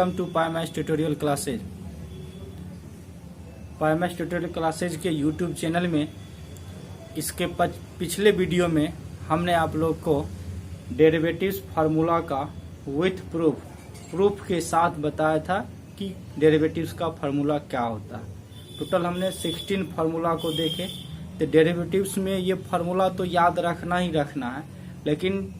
Welcome to Pi Maths tutorial classes. Pi Maths tutorial classes के YouTube channel में इसके पिछले वीडियो में हमने आप लोग को डेरिवेटिव्स फार्मूला का विथ प्रूफ के साथ बताया था कि डेरिवेटिव्स का फार्मूला क्या होता है। टोटल हमने 16 फार्मूला को देखे। तो डेरिवेटिव्स में ये फार्मूला तो याद रखना ही रखना है, लेकिन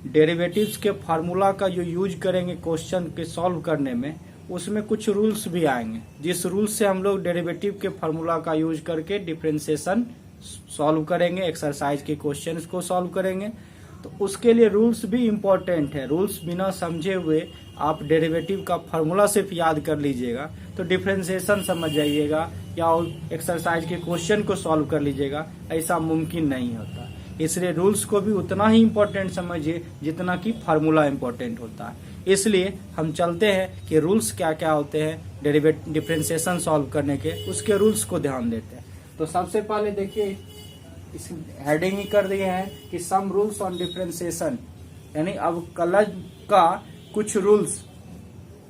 डेरिवेटिव्स के फार्मूला का जो यूज करेंगे क्वेश्चन के सॉल्व करने में, उसमें कुछ रूल्स भी आएंगे, जिस रूल से हम लोग डेरिवेटिव के फार्मूला का यूज करके डिफरेंशिएशन सॉल्व करेंगे, एक्सरसाइज के क्वेश्चंस को सॉल्व करेंगे। तो उसके लिए रूल्स भी इम्पोर्टेंट है। रूल्स बिना समझे हुए आप डेरिवेटिव का फार्मूला सिर्फ याद कर लीजिएगा तो डिफरेंशिएशन समझ जाइएगा या एक्सरसाइज के क्वेश्चन को सॉल्व कर लीजिएगा, ऐसा मुमकिन नहीं होता। इसलिए रूल्स को भी उतना ही इम्पोर्टेंट समझिए जितना कि फार्मूला इम्पोर्टेंट होता है। इसलिए हम चलते हैं कि रूल्स क्या क्या होते हैं डिफरेंशिएशन सॉल्व करने के, उसके रूल्स को ध्यान देते हैं। तो सबसे पहले देखिए, इस हेडिंग ही कर दिए हैं कि सम रूल्स ऑन डिफरेंशिएशन, यानी अवकलज का कुछ रूल्स।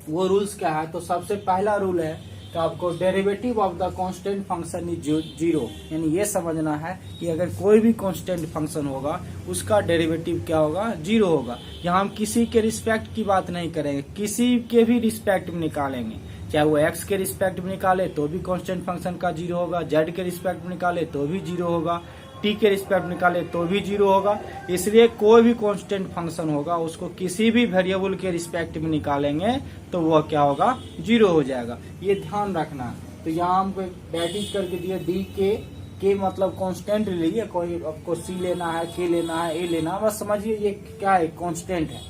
वो रूल्स क्या है? तो सबसे पहला रूल है कि आपको derivative of the constant function is zero, यानी ये समझना है कि अगर कोई भी कांस्टेंट फंक्शन होगा उसका डेरिवेटिव क्या होगा? जीरो होगा। यहाँ हम किसी के रिस्पेक्ट की बात नहीं करेंगे, किसी के भी रिस्पेक्ट में निकालेंगे। चाहे वो x के रिस्पेक्ट में निकाले तो भी कांस्टेंट फंक्शन का जीरो होगा, z के रिस्पेक्ट में निकाले तो भी जीरो होगा, t के रिस्पेक्ट में निकाले तो भी जीरो होगा। इसलिए कोई भी कांस्टेंट फंक्शन होगा उसको किसी भी वेरिएबल के रिस्पेक्ट में निकालेंगे तो वह क्या होगा? जीरो हो जाएगा। ये ध्यान रखना। तो यहाँ हमको डेटिक करके दिया डी के मतलब कांस्टेंट ले लीजिए। कोई आपको सी लेना है, के लेना है, ए लेना है, बस समझिए ये क्या है? कांस्टेंट है।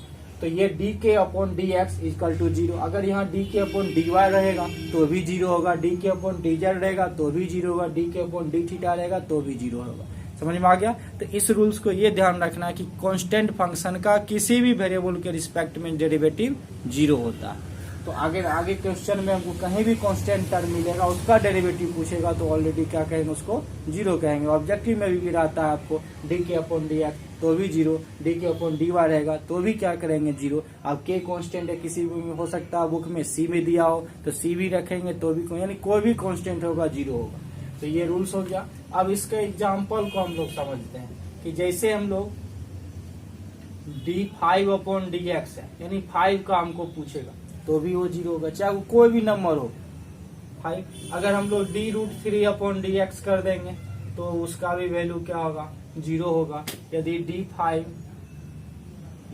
तो ये D K upon D X equal to zero. अगर यहाँ D K upon D Y रहेगा तो भी जीरो होगा, D K upon D Z रहेगा तो भी जीरो होगा, D K upon D theta रहेगा तो भी जीरो होगा। समझ में आ गया? तो इस रूल्स को ये ध्यान रखना है कि कांस्टेंट फंक्शन का किसी भी वेरिएबल के रिस्पेक्ट में डेरिवेटिव जीरो होता है। तो आगे क्वेश्चन में हमको कहीं भी कांस्टेंट टर्म मिलेगा, उसका डेरिवेटिव पूछेगा तो ऑलरेडी क्या कहेंगे? उसको जीरो कहेंगे। ऑब्जेक्टिव में भी रहता है आपको D K upon D x तो भी zero, D K upon D Y रहेगा तो भी क्या करेंगे? जीरो। अब के कांस्टेंट है, किसी भी में हो सकता है, बुक में सी में दिया हो तो सी भी रखेंगे तो भी, यानी कोई भी कांस्टेंट होगा जीरो होगा। तो ये रूल्स हो गया। अब इसके एग्जाम्पल को हम लोग समझते हैं कि जैसे हम लोग D five upon D x है, यानी 5 का हमको पूछेगा तो भी वो जीरो होगा, चाहे वो कोई भी नंबर हो 5। अगर हम लोग D root 3 upon D X कर देंगे तो उसका भी वैल्यू क्या होगा? जीरो होगा। यदि D5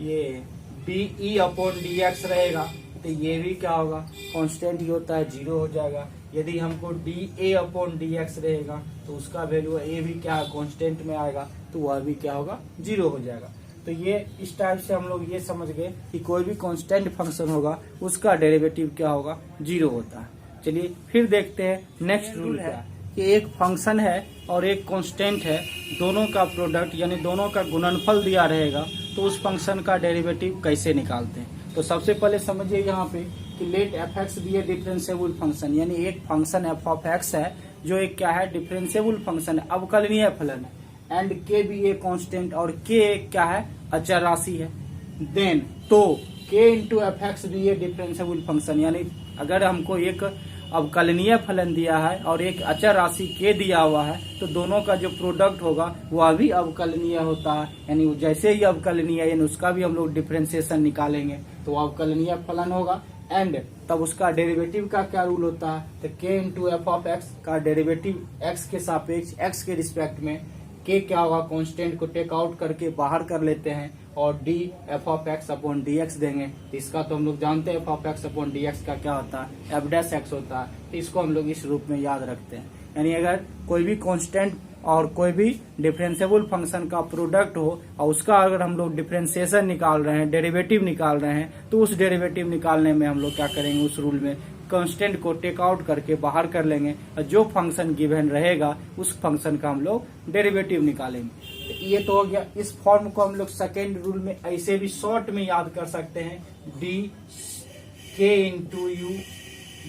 ये DE अपॉन डी एक्स रहेगा तो ये भी क्या होगा? कांस्टेंट ही होता है, जीरो हो जाएगा। यदि हमको DA अपॉन डी एक्स रहेगा तो उसका वैल्यू ए भी क्या है? कांस्टेंट में आएगा तो वह भी क्या होगा? जीरो हो जाएगा। तो ये इस टाइप से हम लोग ये समझ गए कि कोई भी कांस्टेंट फंक्शन होगा उसका डेरिवेटिव क्या होगा? जीरो होता है। चलिए फिर देखते हैं नेक्स्ट रूल है कि एक फंक्शन है और एक कांस्टेंट है, दोनों का प्रोडक्ट यानी दोनों का गुणनफल दिया रहेगा तो उस फंक्शन का डेरिवेटिव कैसे निकालते हैं। तो सबसे पहले समझिए यहाँ पे कि लेट एफ एक्स बी ए डिफरेंशिएबल फंक्शन, यानी एक फंक्शन एफ ऑफ एक्स है जो एक क्या है? डिफरेंशिएबल फंक्शन है, अवकलनीय फलन है। एंड के भी ए कांस्टेंट और के एक क्या है? अचर राशि है। देन तो के इंटू एफ एक्स भी ए डिफरेंशिएबल फंक्शन, यानी अगर हमको एक अवकलनीय फलन दिया है और एक अचर राशि के दिया हुआ है तो दोनों का जो प्रोडक्ट होगा वह भी अवकलनीय होता है। यानी जैसे ही अवकलनीय यानी उसका भी हम लोग डिफरेंशिएशन निकालेंगे तो अवकलनीय फलन होगा। एंड तब उसका डेरिवेटिव का क्या रूल होता है? तो के इंटू एफ ऑफ एक्स का डेरिवेटिव एक्स के सापेक्ष एक्स के रिस्पेक्ट में के क्या होगा? कांस्टेंट को टेक आउट करके बाहर कर लेते हैं और D F of x upon D x देंगे। तो इसका तो हम लोग जानते हैं f of x upon D x का क्या होता है? एफ डैश एक्स होता है। तो इसको हम लोग इस रूप में याद रखते हैं। यानी अगर कोई भी कांस्टेंट और कोई भी डिफरेंशिएबल फंक्शन का प्रोडक्ट हो और उसका अगर हम लोग डिफरेंशिएशन निकाल रहे हैं, डेरिवेटिव निकाल रहे हैं, तो उस डेरिवेटिव निकालने में हम लोग क्या करेंगे? उस रूल में कांस्टेंट को टेक आउट करके बाहर कर लेंगे और जो फंक्शन गिवन रहेगा उस फंक्शन का हम लोग डेरिवेटिव निकालेंगे। तो ये तो हो गया। इस फॉर्म को हम लोग सेकेंड रूल में ऐसे भी शॉर्ट में याद कर सकते हैं, डी के इंटू यू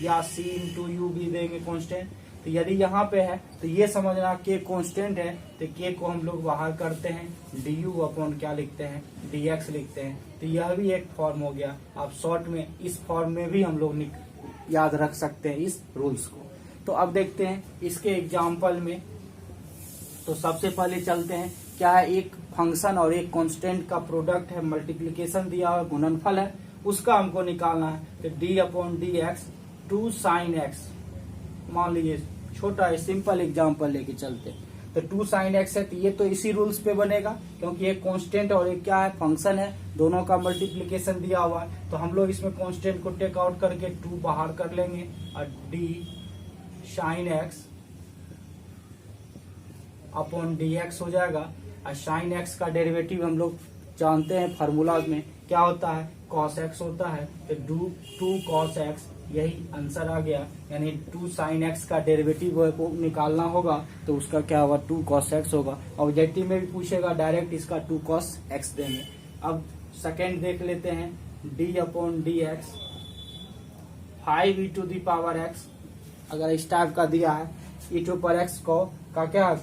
या सी इंटू यू भी देंगे कांस्टेंट। तो यदि यहाँ पे है तो ये समझना के कांस्टेंट है, तो के को हम लोग बाहर करते हैं, डी यू अपॉन क्या लिखते हैं, डी एक्स लिखते हैं। तो यह भी एक फॉर्म हो गया। आप शॉर्ट में इस फॉर्म में भी हम लोग याद रख सकते हैं इस रूल्स को। तो अब देखते हैं इसके एग्जाम्पल में। तो सबसे पहले चलते हैं, क्या है, एक फंक्शन और एक कांस्टेंट का प्रोडक्ट है, मल्टीप्लिकेशन दिया हुआ, गुणनफल है, उसका हमको निकालना है। तो D upon D x 2 sine x, मान लीजिए छोटा है, सिंपल एग्जाम्पल लेके चलते हैं। तो 2 साइन एक्स है, तो ये तो इसी रूल्स पे बनेगा, क्योंकि एक कांस्टेंट और एक क्या है, फंक्शन है, दोनों का मल्टीप्लिकेशन दिया हुआ है। तो हम लोग इसमें कांस्टेंट को टेक आउट करके 2 बाहर कर लेंगे और D sine x upon D x हो जाएगा। और साइन एक्स का डेरिवेटिव हम लोग जानते हैं, फार्मूला में क्या होता है, कॉस एक्स होता है। तो 2 कॉस एक्स, यही आंसर आ गया। यानी 2 साइन एक्स का डेरिवेटिव निकालना होगा, तो उसका क्या होगा, 2 कॉस एक्स होगा। ऑब्जेक्टिव में भी पूछेगा, डायरेक्ट इसका 2 कॉस एक्स देंगे। अब सेकेंड देख लेते हैं, D upon D X 5 E to the power X. अगर इस टाइप का दिया है, ई टू पर एक्स को का क्या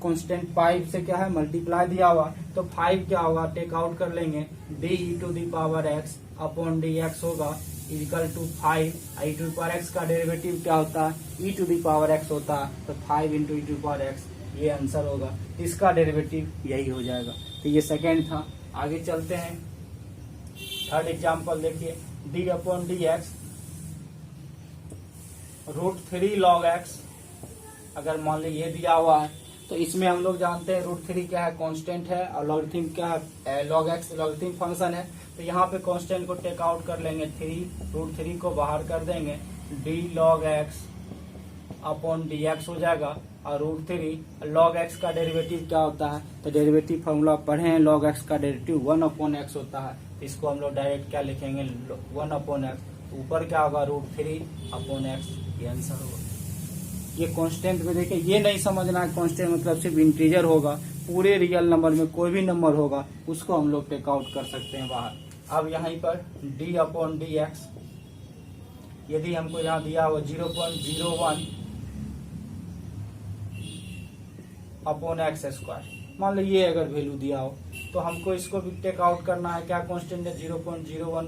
कांस्टेंट 5 से क्या है मल्टीप्लाई दिया हुआ, तो 5 क्या होगा, टेक आउट कर लेंगे, d e to the power x upon D x होगा equal to 5। E to power x का डेरिवेटिव क्या होता है, e to the power x होता है, तो 5 into e to power x, ये आंसर होगा। इसका डेरिवेटिव यही हो जाएगा। तो ये सेकेंड था। आगे चलते हैं, थर्ड एग्जाम्पल देखिए, d upon D x √3 log x। अगर मान लीजिए ये दिया हुआ है, तो इसमें हम लोग जानते हैं √3 क्या है, कांस्टेंट है, और लॉगरिथम क्या है, log x लॉगरिथम फंक्शन है। तो यहाँ पे कांस्टेंट को टेक आउट कर लेंगे, 3 √3 को बाहर कर देंगे, d log x upon D x हो जाएगा। और √3 log x का डेरिवेटिव क्या होता है, तो डेरिवेटिव फॉर्मूला पढ़े हैं, log x का डेरिवेटिव 1 अपॉन x होता है। इसको हम लोग डायरेक्ट क्या लिखेंगे, 1 अपॉन x, ऊपर क्या होगा, √3 अपॉन x, ये आंसर होगा। ये कांस्टेंट में देखिए, ये नहीं समझना है कांस्टेंट मतलब सिर्फ इंटीजर होगा, पूरे रियल नंबर में कोई भी नंबर होगा उसको हम लोग टेक आउट कर सकते हैं बाहर। अब यहाँ पर d अपॉन डी एक्स, यदि हमको यहाँ दिया हुआ 0.01 अपॉन एक्स स्क्वायर, मान लो ये अगर वैल्यू दिया हो, तो हमको इसको भी टेक आउट करना है। क्या कांस्टेंट है, 0.01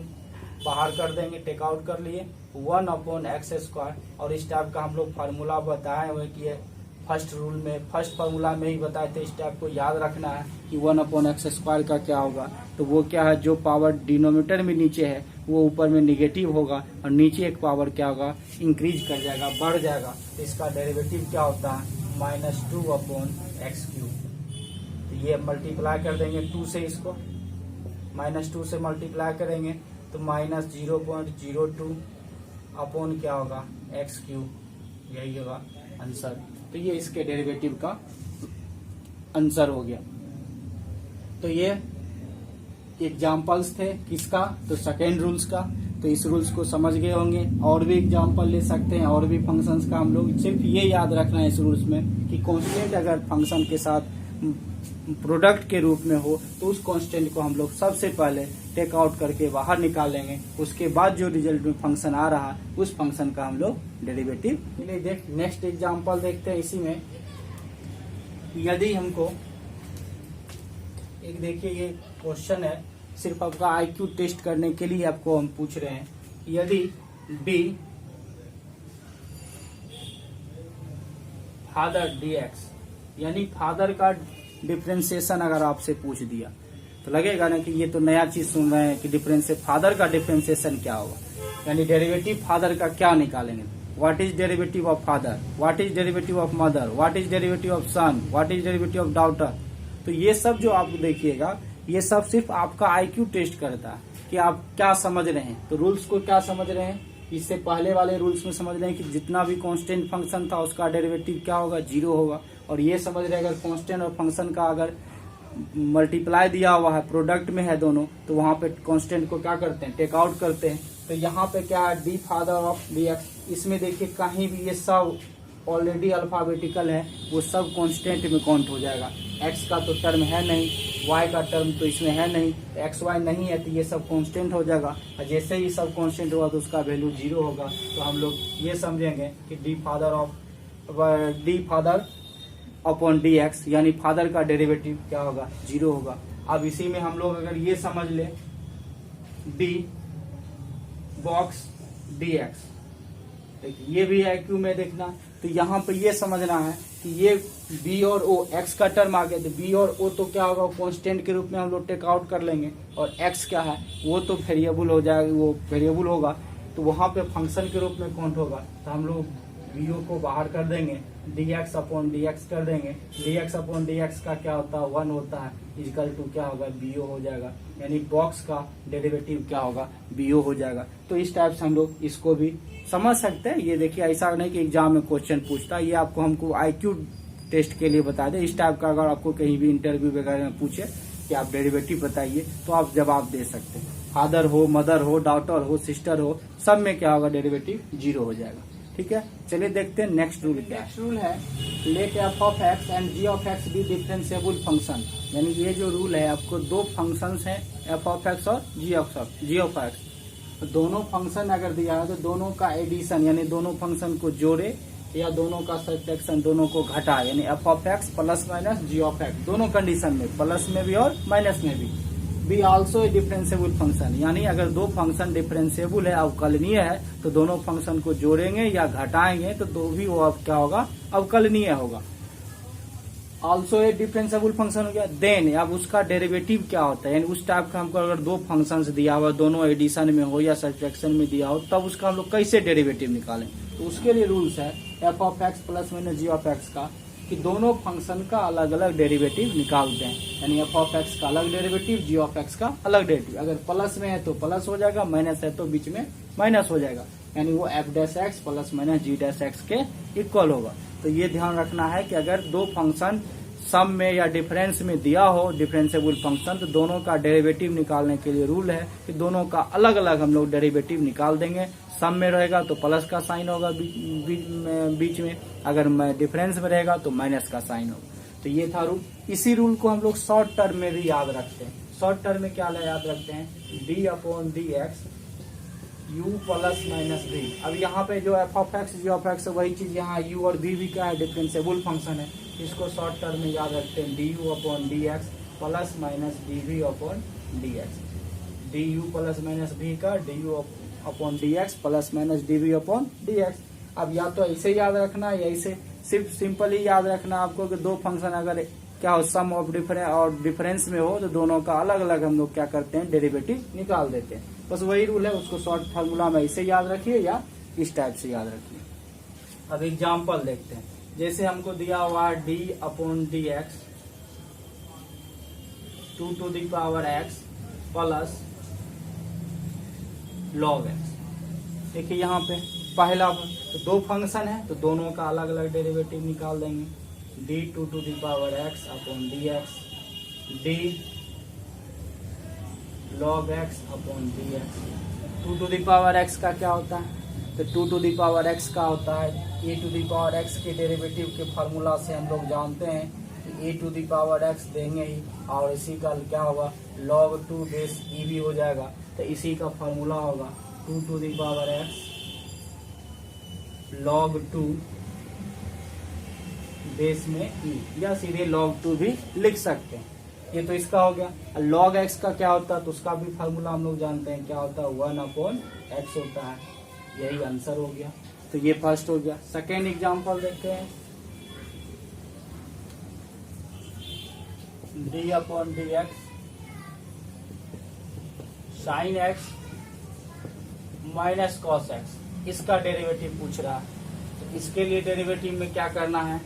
बाहर कर देंगे, टेक आउट कर लिए, 1 अपॉन एक्स स्क्वायर। और इस टाइप का हम लोग फार्मूला बताए हुए कि फर्स्ट रूल में, फर्स्ट फार्मूला में ही बताए थे, इस टाइप को याद रखना है कि 1 अपॉन एक्स स्क्वायर का क्या होगा। तो वो क्या है, जो पावर डिनोमिनेटर में नीचे है वो ऊपर में निगेटिव होगा, और नीचे एक पावर क्या होगा, इंक्रीज कर जाएगा, बढ़ जाएगा। तो इसका डेरिवेटिव क्या होता है, -2 अपॉन एक्स क्यूब। तो ये मल्टीप्लाई कर देंगे 2 से, इसको -2 से मल्टीप्लाई करेंगे तो -0.02 अपॉन क्या होगा, एक्स क्यूब, यही होगा आंसर। तो ये इसके डेरिवेटिव का आंसर हो गया। तो ये एग्जाम्पल्स थे किसका, तो सेकेंड रूल्स का। तो इस रूल्स को समझ गए होंगे। और भी एग्जाम्पल ले सकते हैं, और भी फंक्शंस का हम लोग, सिर्फ ये याद रखना है इस रूल्स में कि कांस्टेंट अगर फंक्शन के साथ प्रोडक्ट के रूप में हो, तो उस कांस्टेंट को हम लोग सबसे पहले टेक आउट करके बाहर निकालेंगे। उसके बाद जो रिजल्ट में फंक्शन आ रहा है, उस फंक्शन का हम लोग डेरिवेटिव देख। नेक्स्ट एग्जांपल देखते हैं। इसी में यदि हमको एक देखिए, ये क्वेश्चन है, सिर्फ आपका आईक्यू टेस्ट करने के लिए आपको हम पूछ रहे हैं। यदि डी फादर डी एक्स, यानी फादर का डिफरेंशिएशन अगर आपसे पूछ दिया, तो लगेगा ना कि ये तो नया चीज सुन रहे हैं कि डिफरेंशिएशन, फादर का डिफरेंशिएशन क्या होगा, यानी डेरिवेटिव फादर का क्या निकालेंगे। What is derivative of father, what is derivative of mother, what is derivative of son, what is derivative of daughter. तो ये सब जो आप देखिएगा, ये सब सिर्फ आपका आईक्यू टेस्ट करता है कि आप क्या समझ रहे हैं। तो रूल्स को क्या समझ रहे हैं, इससे पहले वाले रूल्स में समझ रहे हैं कि जितना भी कांस्टेंट फंक्शन था उसका डेरिवेटिव क्या होगा, 0 होगा। और ये समझ रहे हैं अगर कांस्टेंट और फंक्शन का अगर मल्टीप्लाई दिया हुआ है, प्रोडक्ट में है दोनों, तो वहां पे कांस्टेंट को क्या करते हैं, टेक आउट करते हैं। तो यहाँ पे क्या है, D father of D X, इसमें देखिए कहीं भी ये सब ऑलरेडी अल्फाबेटिकल है, वो सब कांस्टेंट में काउंट हो जाएगा। एक्स का तो टर्म है नहीं, वाई का टर्म तो इसमें है नहीं, एक्स वाई नहीं है, तो ये सब कांस्टेंट हो जाएगा। और जैसे ही सब कांस्टेंट होगा तो उसका वैल्यू 0 होगा। तो हम लोग ये समझेंगे कि D father of D father upon D x, यानी फादर का डेरिवेटिव क्या होगा, 0 होगा। अब इसी में हम लोग अगर ये समझ ले डी बॉक्स डी एक्स, देखिए ये भी है क्यू में देखना, तो यहाँ पे ये समझना है कि ये बी और ओ एक्स का टर्म आ गया, तो बी और ओ तो क्या होगा, कांस्टेंट के रूप में हम लोग टेक आउट कर लेंगे, और एक्स क्या है वो तो वेरिएबल हो जाएगा, वो वेरिएबल होगा तो वहां पे फंक्शन के रूप में काउंट होगा, तो हम लोग बी ओ को बाहर कर देंगे, D x upon D X कर देंगे, D x upon D x का क्या होता है 1 होता है, इक्वल टू क्या होगा बी ओ हो जाएगा, यानी बॉक्स का डेरिवेटिव क्या होगा बी ओ हो जाएगा। तो इस टाइप से हम लोग इसको भी समझ सकते हैं। ये देखिए ऐसा नहीं कि एग्जाम में क्वेश्चन पूछता है, ये आपको हमको IQ टेस्ट के लिए बता दे। इस टाइप का अगर आपको कहीं भी इंटरव्यू वगैरह में पूछे कि आप डेरिवेटिव बताइए तो आप जवाब दे सकते हैं। फादर हो, मदर हो, डॉटर हो, सिस्टर हो, सब में क्या होगा डेरिवेटिव 0 हो जाएगा। ठीक है, चलिए देखते हैं नेक्स्ट रूल क्या है। नेक्स्ट रूल है let F of x and ji of X be differentiable function, यानी ये जो रूल है आपको दो फंक्शंस हैं एफ ऑफ एक्स और जी ऑफ एक्स, तो दोनों फंक्शन अगर दिया है तो दोनों का एडिशन यानी दोनों फंक्शन को जोड़े या दोनों का सब्ट्रैक्शन दोनों को घटा, यानी F of X plus minus G of X, दोनों कंडीशन में प्लस में भी और माइनस में भी। Be also a differentiable function, यानी अगर दो फंक्शन डिफरेंशिएबल है अवकलनीय है तो दोनों फंक्शन को जोड़ेंगे या घटाएंगे तो दो भी वो अब क्या होगा अवकलनीय होगा। ऑल्सो ए डिफरेंशिएबल फंक्शन हो गया। देन अब उसका डेरिवेटिव क्या होता है, यानी उस टाइप का हमको अगर दो फंक्शंस दिया हुआ दोनों एडिशन में हो या सब्ट्रैक्शन में दिया हो तब उसका हम लोग कैसे डेरिवेटिव निकालें, तो उसके लिए रूल्स है F of X plus minus G of x का, कि दोनों फंक्शन का अलग अलग डेरिवेटिव निकालते हैं, यानी एफ ऑफ एक्स का अलग डेरिवेटिव, जी ऑफ एक्स का अलग डेरिवेटिव। अगर प्लस में है तो प्लस हो जाएगा, माइनस है तो बीच में माइनस हो जाएगा, यानी वो f dash x plus minus g dash x के इक्वल होगा। तो ये ध्यान रखना है कि अगर दो फंक्शन सम में या डिफरेंस में दिया हो डिफरेंशिएबल फंक्शन तो दोनों का डेरिवेटिव निकालने के लिए रूल है कि दोनों का अलग अलग हम लोग डेरिवेटिव निकाल देंगे। सम में रहेगा तो प्लस का साइन होगा बीच में, अगर डिफरेंस में रहेगा तो माइनस का साइन होगा। तो ये था रूल। इसी रूल को हम लोग शॉर्ट टर्म में भी याद रखते हैं। शॉर्ट टर्म में क्या याद रखते हैं, D upon D X u plus minus B. अब यहाँ पे जो F of X G of X वही चीज यहाँ u और v भी क्या है डिफरेंशिएबल फंक्शन है, इसको शॉर्ट टर्म में याद रखते हैं D you upon D x plus minus d we upon D x, d u plus minus b का d you upon D x plus minus d we upon D x. अब या तो ऐसे याद रखना या ऐसे, सिर्फ सिंपल ही याद रखना आपको कि दो फंक्शन अगर क्या हो सम ऑफ डिफरेंस और डिफरेंस में हो तो दोनों का अलग अलग हम लोग क्या करते हैं डेरिवेटिव निकाल देते हैं। बस वही रूल है, उसको शॉर्ट फार्मूला में ऐसे याद रखिए या इस टाइप से याद रखिए। अब एग्जाम्पल देखते हैं, जैसे हमको दिया हुआ D upon D x 2 to the power X plus log X. देखिए यहाँ पे पहला तो दो फंक्शन है तो दोनों का अलग अलग डेरिवेटिव निकाल देंगे, D 2 to the power x upon D x, D log x upon D x. 2 to the power x का क्या होता है, तो 2 टू द पावर एक्स का होता है a to the power x के डेरिवेटिव के फार्मूला से हम लोग जानते हैं कि ए टू द पावर एक्स देंगे ही और इसी का क्या होगा log 2 बेस ई भी हो जाएगा, तो इसी का फार्मूला होगा 2 to the power x log 2 base में ई, या सीधे log 2 भी लिख सकते हैं। ये तो इसका हो गया। log x का क्या होता है तो उसका भी फार्मूला हम लोग जानते हैं, क्या होता है 1 अपॉन एक्स होता है, यही आंसर हो गया। तो ये फर्स्ट हो गया। सेकेंड एग्जांपल देखते हैं, D upon D x sign X minus cos x, इसका डेरिवेटिव पूछ रहा है। तो इसके लिए डेरिवेटिव में क्या करना है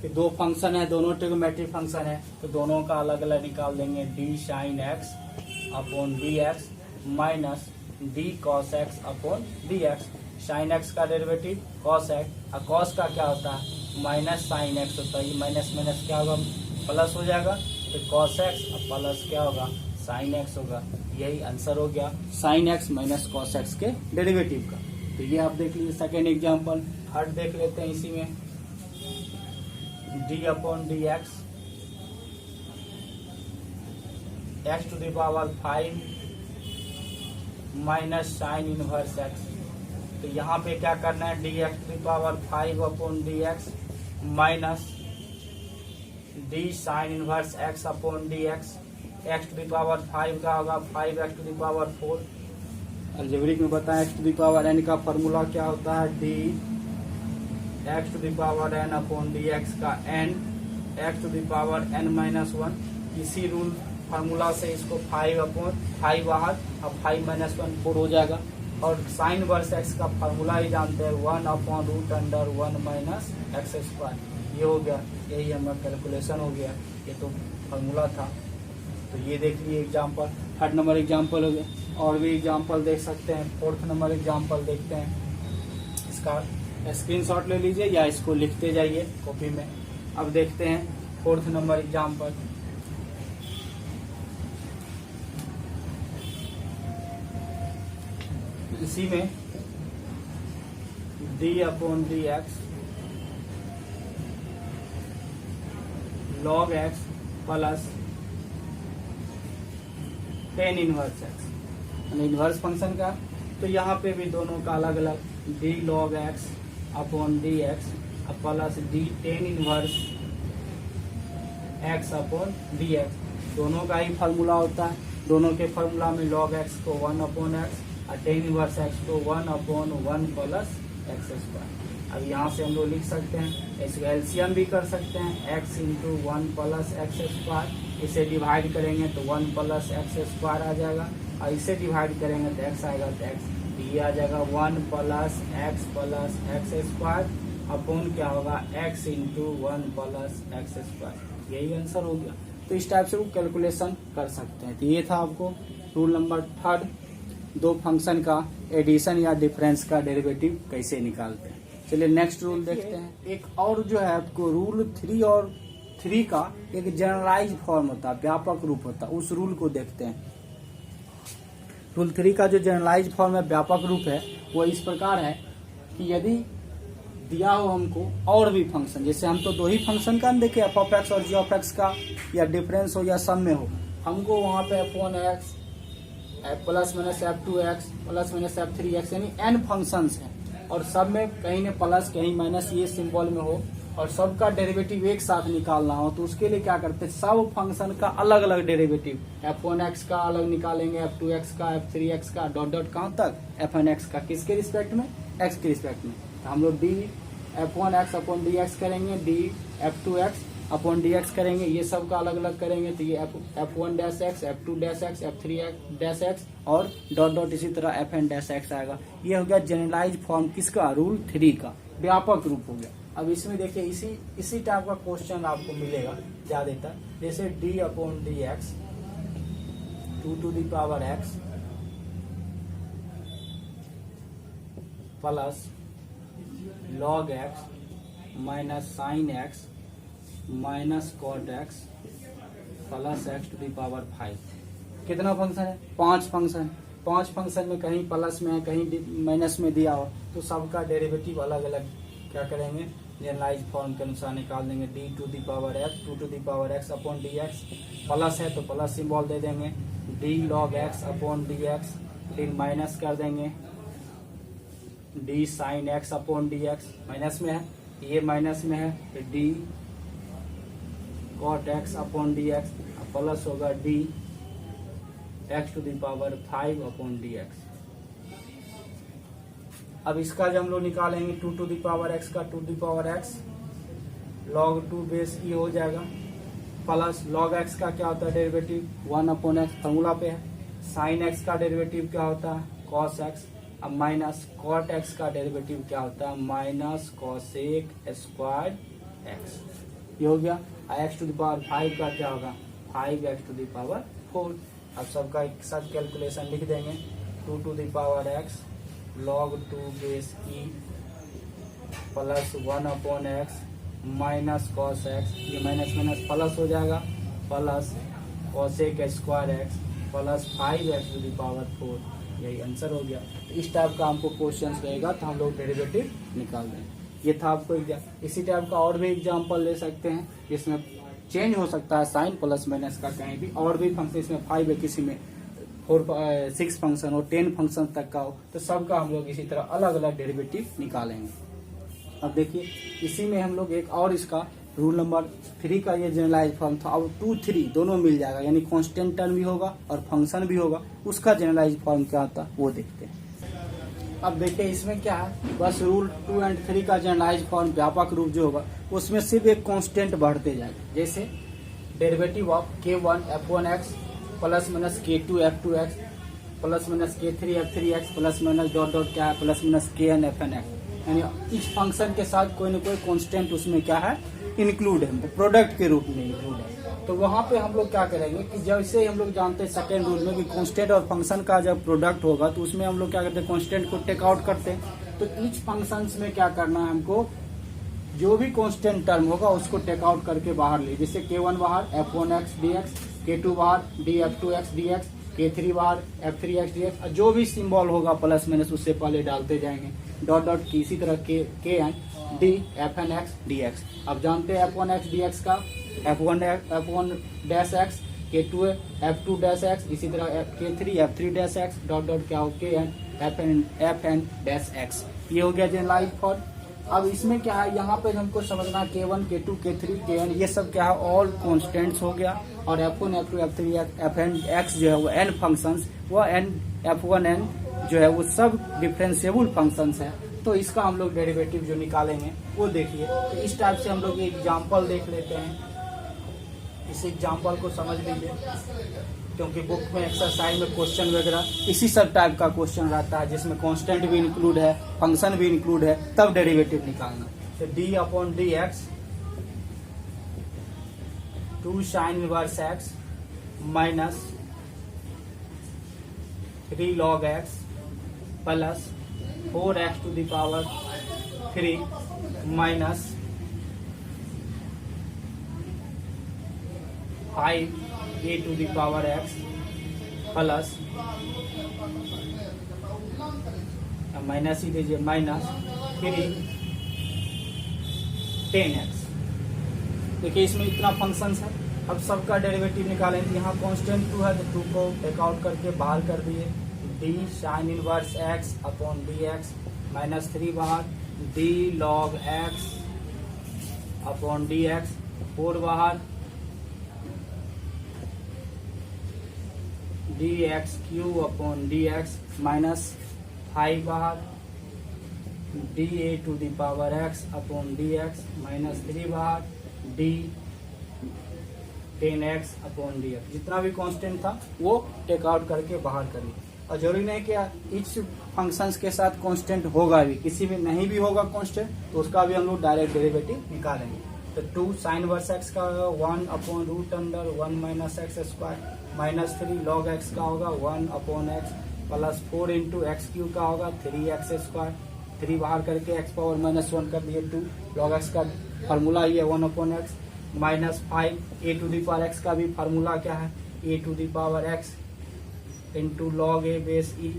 कि दो फंक्शन है, दोनों ट्रिग्नोमेट्रिक फंक्शन है तो दोनों का अलग अलग निकाल देंगे, d sine x upon D x minus D cos x upon D x. Sine x का डेरिवेटिव कॉस एक्स, और कॉस का क्या होता है माइनस साइन एक्स होता है, ये माइनस माइनस क्या होगा प्लस हो जाएगा, तो कॉस एक्स और प्लस क्या होगा साइन एक्स होगा, यही आंसर हो गया sign X minus cos x के डेरिवेटिव का। तो ये आप देख लीजिए सेकेंड एग्जाम्पल। थर्ड देख लेते हैं इसी में, D upon D X X to the power 5 minus sine inverse X, तो यहाँ पे क्या करना है, D x to the power 5 upon D x minus D sine inverse x upon D X. X to the power 5 का होगा 5 X to the power 4। Algebraic में बताएं X to the power N का फॉर्मूला क्या होता है, D x to the power n upon D x का n x to the power n minus 1। इसी रूल फार्मूला से इसको 5 अपॉन 5 बाहर, अब 5 माइनस 1 4 हो जाएगा। और साइन वर्स एक्स का फार्मूला ही जानते हैं, 1 upon root under 1 minus X square. ये हो गया, यही हमारा कैलकुलेशन हो गया, ये तो फार्मूला था। तो ये देख लिए एग्जाम्पल, 3rd नंबर एग्जाम्पल हो गया। और भी एग्जाम्पल देख सकते हैं, 4th नंबर एग्जाम्पल देखते हैं। इसका स्क्रीनशॉट ले लीजिए या इसको लिखते जाइए कॉपी में। अब देखते हैं 4th नंबर एग्जाम्पल। इसी में D upon D X log x plus tan inverse x, inverse function का। तो यहाँ पे भी दोनों का अलग अलग, D log x upon D x plus D tan inverse x upon D x. दोनों का ही फार्मूला होता है। दोनों के फार्मूला में लॉग एक्स को 1 अपॉन एक्स और टेन इनवर्स एक्स को 1 अपॉन 1 प्लस एक्स स्क्वायर। अब यहाँ से हम लोग लिख सकते हैं, इसका एलसीएम भी कर सकते हैं, x into 1 plus x square. इसे डिवाइड करेंगे तो 1 प्लस एक्स स्क्वायर आ जाएगा, और इसे डिवाइड करेंगे तो x आएगा, तो x ये आ जाएगा 1 प्लस एक्स स्क्वायर अपॉन क्या होगा, x into 1 plus x square. यही आंसर हो गया। तो इस टाइप से वो कैलकुलेशन कर सकते हैं। तो ये था आपको रूल नंबर 3rd, दो फंक्शन का एडिशन या डिफरेंस का डेरिवेटिव कैसे निकालते हैं। चलिए नेक्स्ट रूल देखते हैं। एक और जो है आपको रूल 3 और 3 का एक जनरलाइज फॉर्म होता है, व्यापक रूप होता है, उस रूल को देखते हैं। रूल 3 का जो जनरलाइज फॉर्म है, व्यापक रूप है, वो इस प्रकार है कि यदि दिया हो हमको और भी फंक्शन, जैसे हम तो दो ही फंक्शन का देखे, एफ ऑफ एक्स और जी ऑफ एक्स का, या डिफरेंस हो या सम में हो, हमको वहां पे f1x plus minus f2x plus minus f3x यानी n फंक्शंस हैं, और सब में कहीं ने प्लस कहीं माइनस ये सिंबल में हो, और सबका डेरिवेटिव एक साथ निकालना हो, तो उसके लिए क्या करते हैं, सब फंक्शन का अलग अलग डेरिवेटिव, f1x का अलग निकालेंगे, f2x का, f3x का, डॉट डॉट कहाँ तक, fnx का, किसके रिस्पेक्ट में, x के रिस्पेक्ट में। तो हम लोग d f1x upon D x करेंगे, d f2x upon D x करेंगे, ये सब का अलग अलग करेंगे। तो ये f1 dash x, f2 dash x, f3 dash x और डॉट डॉट इसी तरह fn डैश एक्स आएगा। ये हो गया जनरलाइज फॉर्म किसका, रूल 3 का, व्यापक रूप हो गया। अब इसमें देखिए इसी टाइप का क्वेश्चन आपको मिलेगा ज्यादातर, जैसे D upon D x 2 to the power X plus log X minus sine X minus cot X plus X to the power 5। कितना फंक्शन है, 5 फंक्शन। 5 फंक्शन में कहीं प्लस में है, कहीं माइनस में दिया हो, तो सबका डेरिवेटिव अलग अलग क्या करेंगे, जनरलाइज फॉर्म के अनुसार निकाल देंगे। D to the power x 2 to the power x upon D x, plus है तो प्लस सिंबल दे देंगे, d log x upon D x, फिर माइनस कर देंगे d sine x upon D x, minus में है, ये माइनस में है, फिर d cot x upon D x, plus होगा D x to the power 5 upon D x. अब इसका जब हम लोग निकालेंगे 2 टू द पावर एक्स का 2 to the power x log 2 base e हो जाएगा, प्लस log एक्स का क्या होता है डेरिवेटिव 1 अपॉन एक्स, फॉर्मूला पे है। साइन एक्स का डेरिवेटिव क्या होता है cos एक्स, अब माइनस कॉट एक्स का डेरिवेटिव क्या होता है माइनस कॉसेक स्क्वायर एक्स। ये हो गया। एक्स टू द पावर 5 का क्या होगा 5x टू द पावर 4। अब सबका एक साथ कैलकुलेशन लिख देंगे, 2 to the power x log 2 base E plus 1 upon x minus cos X, ये माइनस माइनस प्लस हो जाएगा, plus cosec square X plus 5x to the power 4। यही आंसर हो गया। तो इस टाइप का हमको क्वेश्चन रहेगा तो हम लोग डेरिवेटिव निकाल देंगे। ये था आपको इसी टाइप का और भी एग्जांपल ले सकते हैं जिसमें चेंज हो सकता है साइन प्लस माइनस का, कहीं भी और भी फंक्शन, इसमें 5 है किसी में 6 फंक्शन हो, 10 फंक्शन तक का हो, तो सबका हम लोग इसी तरह अलग अलग डेरिवेटिव निकालेंगे। अब देखिए इसी में हम लोग एक और इसका रूल नंबर 3 का ये जनरलाइज फॉर्म था, अब 2, 3 दोनों मिल जाएगा, यानी कांस्टेंट टर्म भी होगा और फंक्शन भी होगा, उसका जनरलाइज फॉर्म क्या आता वो देखते हैं। अब देखिए इसमें क्या है, बस रूल 2 और 3 का जनरलाइज फॉर्म व्यापक रूप जो होगा उसमें सिर्फ एक कांस्टेंट बढ़ते जाएगा, जैसे derivative of k1 f1x plus minus k2 f2x plus minus k3 f3x plus minus dot dot क्या है प्लस माइनस kn fnx, यानी इस फंक्शन के साथ कोई न कोई कांस्टेंट उसमें क्या है इंक्लूड है, प्रोडक्ट के रूप में इंक्लूड है। तो वहां पे हम लोग क्या करेंगे कि जैसे हम लोग जानते हैं सेकेंड रूल में कि कांस्टेंट और फंक्शन का जब प्रोडक्ट होगा तो उसमें हम लोग क्या करते हैं कांस्टेंट को टेक आउट करते हैं। तो ईच फंक्शन में क्या करना है हमको, जो भी कांस्टेंट टर्म होगा उसको टेक आउट करके बाहर ले, जैसे k1 बाहर f1x dx, k2 बाहर df2x dx, k3 बाहर f3x dx, जो भी सिंबल होगा प्लस माइनस उससे पहले डालते जाएंगे, डॉट डॉट की इसी तरह kn d fnx dx। अब जानते हैं f1x dx का f1 dash x, k2 f2 dash x, इसी तरह k3 f3 dash x, dot dot क्या हो kn fn डैश x। ये हो गया जनरलाइज फॉर्म। अब इसमें क्या है, यहाँ पे हमको समझना k1 k2 k3 kn ये सब क्या है ऑल कॉन्स्टेंट्स हो गया, और f1 f2 f3 fn x जो है वो n फंक्शंस, वो n f1 n जो है वो सब डिफरेंशिएबल फंक्शंस है। तो इसका हम लोग डेरिवेटिव जो निकालेंगे वो देखिए, तो इस टाइप से हम लोग एग्जाम्पल देख लेते हैं। इस एग्जाम्पल को समझ लीजिए, क्योंकि बुक में एक्सरसाइज में क्वेश्चन वगैरह इसी सब टाइप का क्वेश्चन रहता है, जिसमें कांस्टेंट भी इंक्लूड है, फंक्शन भी इंक्लूड है, तब डेरिवेटिव निकालना। तो d upon D x 2 sine inverse x minus 3 log x plus 4x to the power 3 minus 5a to the power x plus minus ही दीजिए माइनस 3 10x। देखिए इसमें इतना फंक्शंस है, अब सबका डेरिवेटिव निकालेंगे। यहाँ कांस्टेंट 2 है तो 2 को टेक आउट करके बाहर कर दिए, d sine inverse x upon D x minus 3 बाहर d log x upon D X, 4 बाहर D X cube upon D x minus 5 बाहर D A to the power x upon D x minus 3 बाहर D 10x upon D x. जितना भी constant था वो take out करके बाहर कर लिया। और जरूरी नहीं कि इस फंक्शंस के साथ कांस्टेंट होगा भी, किसी में नहीं भी होगा कांस्टेंट तो उसका भी हम लोग डायरेक्ट डेरिवेटिव निकालेंगे। तो 2 साइन वर्स एक्स का होगा 1 upon root under 1 minus X square minus 3 log x का होगा 1 upon X plus 4 into X cube का होगा 3x स्क्वायर, 3 बाहर करके एक्स पावर माइनस 1 कर दिए 2 लॉग एक्स का फार्मूला ये 1 upon x minus 5 A to the power x का भी फार्मूला क्या है a to the power x into log A base e.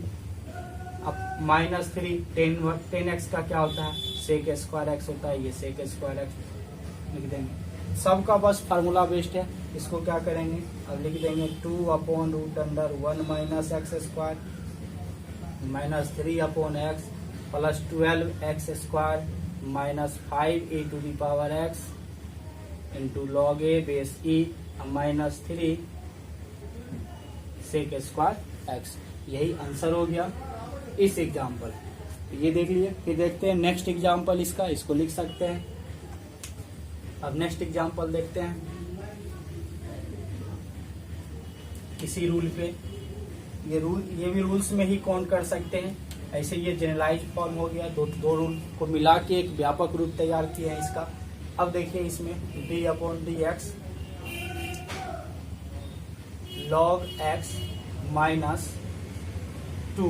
अब माइनस 3 10x का क्या होता है सेक स्क्वायर एक्स होता है, ये सेक स्क्वायर एक्स लिख देंगे। सबका बस फार्मूला बेस्ड है, इसको क्या करेंगे अब लिख देंगे 2 upon root under 1 minus X square minus 3 upon X plus 12x square minus 5 A to the power x into log A base E minus 3 sec square X. यही आंसर हो गया इस एग्जाम्पल। ये देख लिए, फिर देखते हैं नेक्स्ट एग्जाम्पल इसका, इसको लिख सकते हैं। अब नेक्स्ट एग्जाम्पल देखते हैं किसी रूल पे। ये भी रूल्स में ही काउंट कर सकते हैं। ऐसे ये जनरलाइज फॉर्म हो गया, दो रूल को मिला के एक व्यापक रूप तैयार किया है इसका। अब देखिए इसमें d upon D X log X minus 2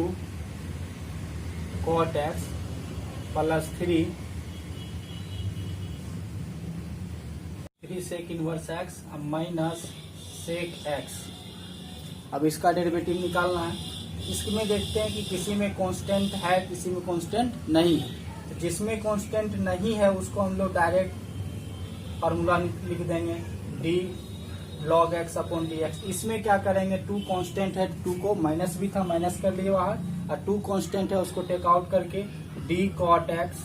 cot X plus 3 sec inverse x minus sec X. अब इसका डेरिवेटिव निकालना है। इसमें देखते हैं कि किसी में कांस्टेंट है, किसी में कांस्टेंट नहीं है। तो जिसमें कांस्टेंट नहीं है उसको हम लोग डायरेक्ट फार्मूला लिख देंगे d log x upon D X. इसमें क्या करेंगे, 2 कांस्टेंट है, 2 को माइनस भी था, माइनस कर लिए बाहर, और 2 कांस्टेंट है उसको टेक आउट करके D cot x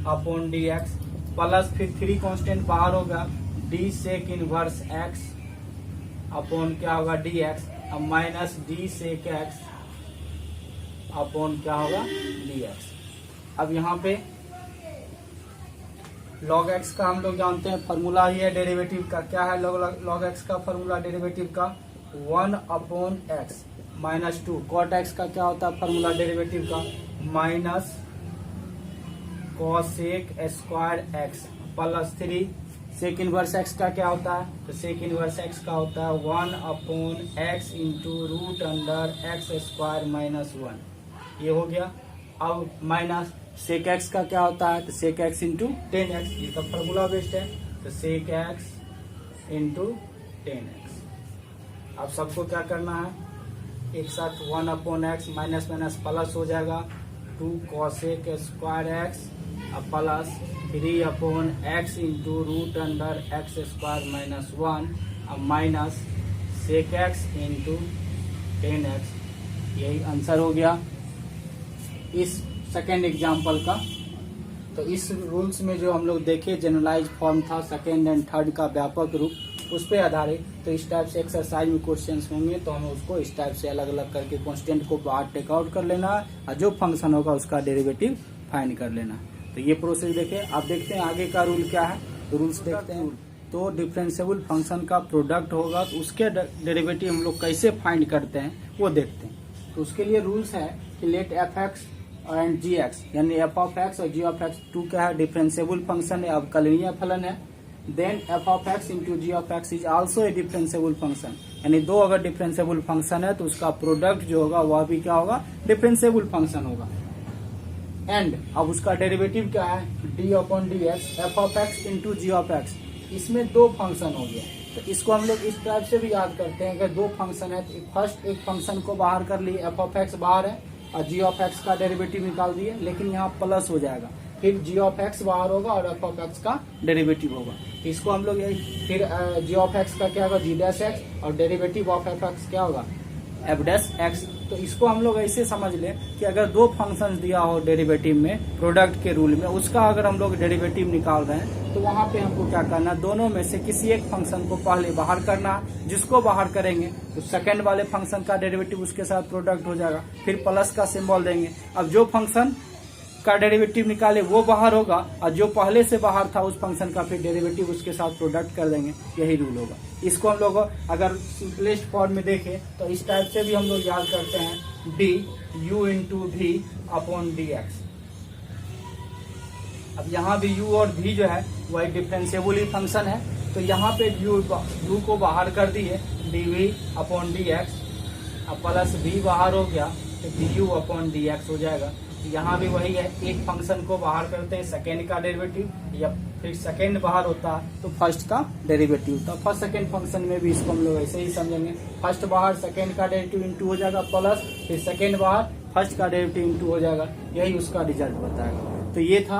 upon D x, plus फिर 3 कांस्टेंट बाहर होगा, D sec inverse x upon क्या होगा डी एक्स, अब minus D sec X upon क्या होगा डी एक्स। अब यहाँ पे log x का हम लोग जानते हैं फॉर्मूला ही है डेरिवेटिव का, क्या है log x का फॉर्मूला डेरिवेटिव का, 1 upon x minus 2, cot X का क्या होता है फॉर्मूला डेरिवेटिव का, minus cosec square X plus 3, sec inverse x का क्या होता है, तो सेक इनवर्स एक्स का होता है 1 upon X into root under X square minus 1, ये हो गया। अब माइनस सेक एक्स का क्या होता है, तो सेक एक्स इंटू 10x, ये तो फॉर्मूला बेस्ड है, तो सेक एक्स इंटू 10x। अब सबको क्या करना है, एक साथ 1 upon x minus minus plus हो जाएगा, 2 कॉसेक स्क्वायर एक्स अब plus 3 upon X into root under X square minus 1, अब minus sec x into 10x, यही आंसर हो गया इस सेकेंड एग्जाम्पल का। तो इस रूल्स में जो हम लोग देखे जनरलाइज फॉर्म था सेकेंड एंड थर्ड का व्यापक रूप, उस पर आधारित, तो इस टाइप से एक्सरसाइज में क्वेश्चंस होंगे तो हमें उसको इस टाइप से अलग अलग करके कांस्टेंट को बाहर टेक आउट कर लेना है और जो फंक्शन होगा उसका डेरिवेटिव फाइंड कर लेना। तो ये प्रोसेस देखे। आप देखते हैं आगे का रूल क्या है, रूल्स देखते हैं। तो डिफरेंशिएबल फंक्शन का प्रोडक्ट होगा तो उसके डेरिवेटिव हम लोग कैसे फाइंड करते हैं वो देखते हैं। तो उसके लिए रूल्स है कि let F X and G X, यानी एफ ऑफ एक्स और जी ऑफ एक्स टू क्या है, डिफरेंशिएबल फंक्शन है, अवकलनीय फलन है। Then F of X into G of X is also a differentiable function, यानी दो अगर डिफरेंशिएबल फंक्शन है तो उसका प्रोडक्ट जो होगा वह भी क्या होगा, डिफरेंशिएबल फंक्शन होगा। एंड अब उसका डेरिवेटिव क्या है, D upon D x F of X into G of X, इसमें दो फंक्शन हो गया। तो इसको हम लोग इस टाइप से भी याद करते हैं, अगर दो फंक्शन है तो फर्स्ट एक फंक्शन को बाहर कर लिए, एफ ऑफ एक्स बाहर है और जी ऑफ एक्स का डेरिवेटिव निकाल दिए, लेकिन यहाँ प्लस हो जाएगा, फिर जी ऑफ एक्स बाहर होगा और एफ ऑफ एक्स का डेरिवेटिव होगा। तो इसको हम लोग यही फिर जी ऑफ एक्स का क्या होगा, जी डैश एक्स, और डेरिवेटिव ऑफ एफ एक्स क्या होगा, एफ डैश एक्स। तो इसको हम लोग ऐसे समझ लें कि अगर दो फंक्शन दिया हो डेरिवेटिव में प्रोडक्ट के रूल में, उसका अगर हम लोग डेरिवेटिव निकाल रहे हैं तो वहां पे हमको क्या करना, दोनों में से किसी एक फंक्शन को पहले बाहर करना, जिसको बाहर करेंगे तो सेकंड वाले फंक्शन का डेरिवेटिव उसके साथ प्रोडक्ट हो जाएगा, फिर प्लस का सिंबल देंगे। अब जो फंक्शन का डेरिवेटिव निकाले वो बाहर होगा और जो पहले से बाहर था उस फंक्शन का फिर डेरिवेटिव उसके साथ प्रोडक्ट कर देंगे, यही रूल होगा। इसको हम लोग अगर सिंपलेस्ट फॉर्म में देखें तो इस टाइप से भी हम लोग याद करते हैं, D U into V upon D x. अब यहाँ भी u और v जो है वह डिफरेंशिएबल ही फंक्शन है, तो यहाँ पे u को बाहर कर दिए, dv अपॉन डी एक्स, अब प्लस v बाहर हो गया तो du अपॉन डी एक्स हो जाएगा। यहाँ भी वही है, एक फंक्शन को बाहर करते हैं सेकेंड का डेरिवेटिव, या फिर सेकेंड बाहर होता है तो फर्स्ट का डेरिवेटिव होता है। फर्स्ट सेकेंड फंक्शन में भी इसको हम लोग ऐसे ही समझेंगे, फर्स्ट बाहर सेकेंड का डेरिवेटिव इंटू हो जाएगा, प्लस फिर सेकेंड बाहर फर्स्ट का डेरिवेटिव इंटू हो जाएगा, यही उसका रिजल्ट बताएगा। तो ये था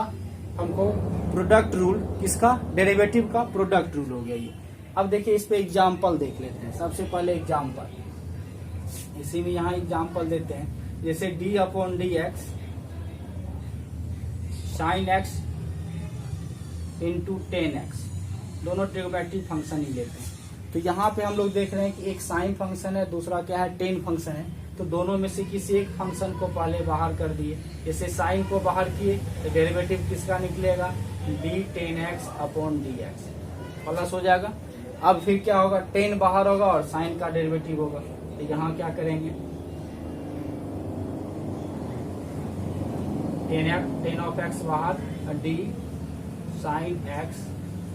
हमको प्रोडक्ट रूल, किसका, डेरिवेटिव का प्रोडक्ट रूल हो गया ये। अब देखिए इस पे एग्जाम्पल देख लेते हैं। सबसे पहले एग्जाम्पल, इसी में यहाँ एग्जाम्पल देते हैं, जैसे D upon D x sign x into 10x, दोनों ट्रिग्नोमेट्रिक फंक्शन ही लेते हैं। तो यहाँ पे हम लोग देख रहे हैं कि एक साइन फंक्शन है, दूसरा क्या है, टेन फंक्शन है, तो दोनों में से किसी एक फंक्शन को पहले बाहर कर दिए। जैसे साइन को बाहर किए तो डेरिवेटिव किसका निकलेगा, D 10x upon D x, plus हो जाएगा। अब फिर क्या होगा, 10 बाहर होगा और साइन का डेरिवेटिव होगा, तो यहाँ क्या करेंगे, 10 ऑफ एक्स बाहर, D sine x